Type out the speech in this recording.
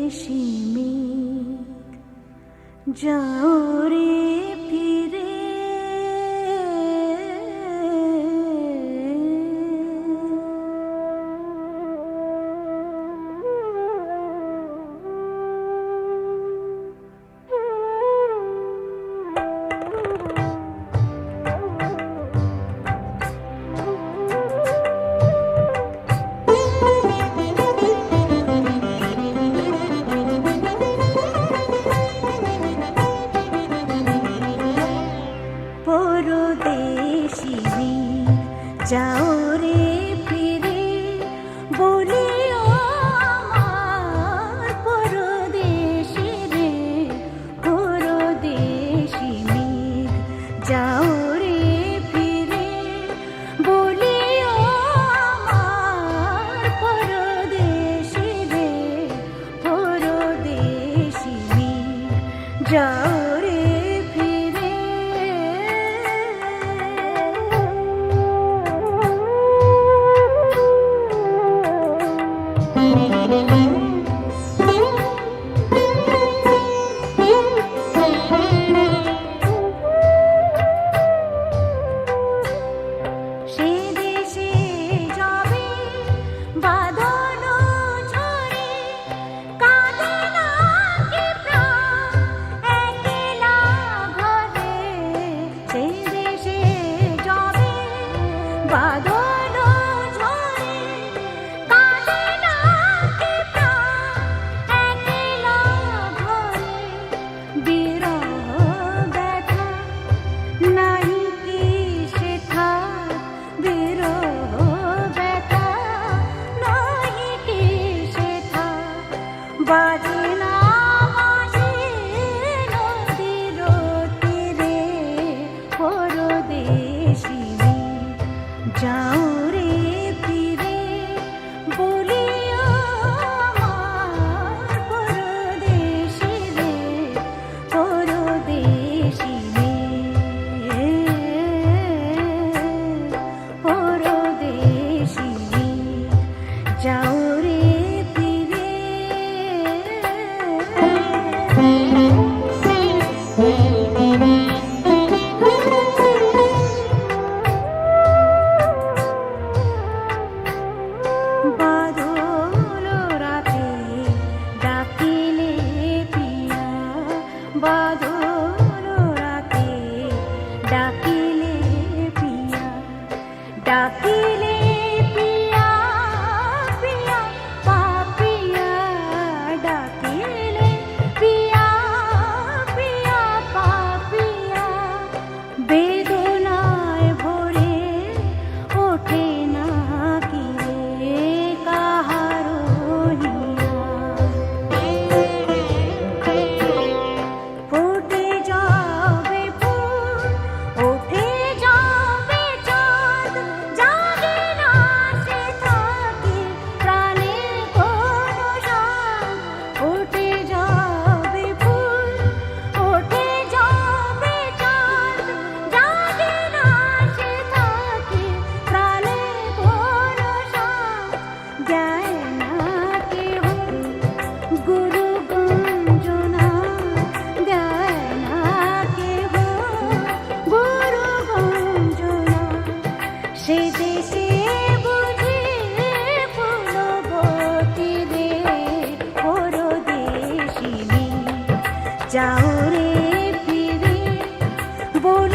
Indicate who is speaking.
Speaker 1: পরদেশি মেঘ যাও রে ফিরে। পরদেশি মেঘ যাও রে ফিরে বলিও আমার পরদেশি রে। পরদেশি মেঘ যাও রে ফিরে বলিও আমার পরদেশি রে। পরদেশি মেঘ যাও রে ফিরে। সে দেশে যাবে বাঁধন ঝরে কাঁদে না কি প্রাণ একলা ঘরে। সে দেশে যাবে বাঁধন ঝরে কাঁদে না কি প্রাণ একলা ঘরে। বিরহ ব্যথা নাই কি সেথা বিরহ ব্যথা নাই কি সেথা। বাজে না বাঁশি নদীর তীরে পরদেশি মেঘ যাও রে ফিরে বলিও আমার পরদেশি রে। পরদেশি মেঘ পরদেশি মেঘ যাও রে ফিরে। বাদল রাতে ডাকিলে পিয়া বাদল রাতে ডাকিলে পিয়া ডাকিলে পিয়া পিয়া পাপিয়া ডাকিলে পিয়া পিয়া পাপিয়া। বেদনায় ভরে ওঠে না কি রে কাহারো হিয়া। ফুটে যাবে ফুল ওঠে যাবে চাঁদ জাগে না সে থাকে প্রাণে কোনো স্বাদ। ফুটে যাবে ফুল ওঠে যাবে চাঁদ জাগে না সে থাকে প্রাণে কোনো স্বাদ। দেয় না কেহ গুরু গঞ্জনা দেয় না কেহ গুরু গঞ্জনা। সে দেশে বুঝি ফুলবতী রে পরদেশি মেঘ যাও রে ফিরে বলি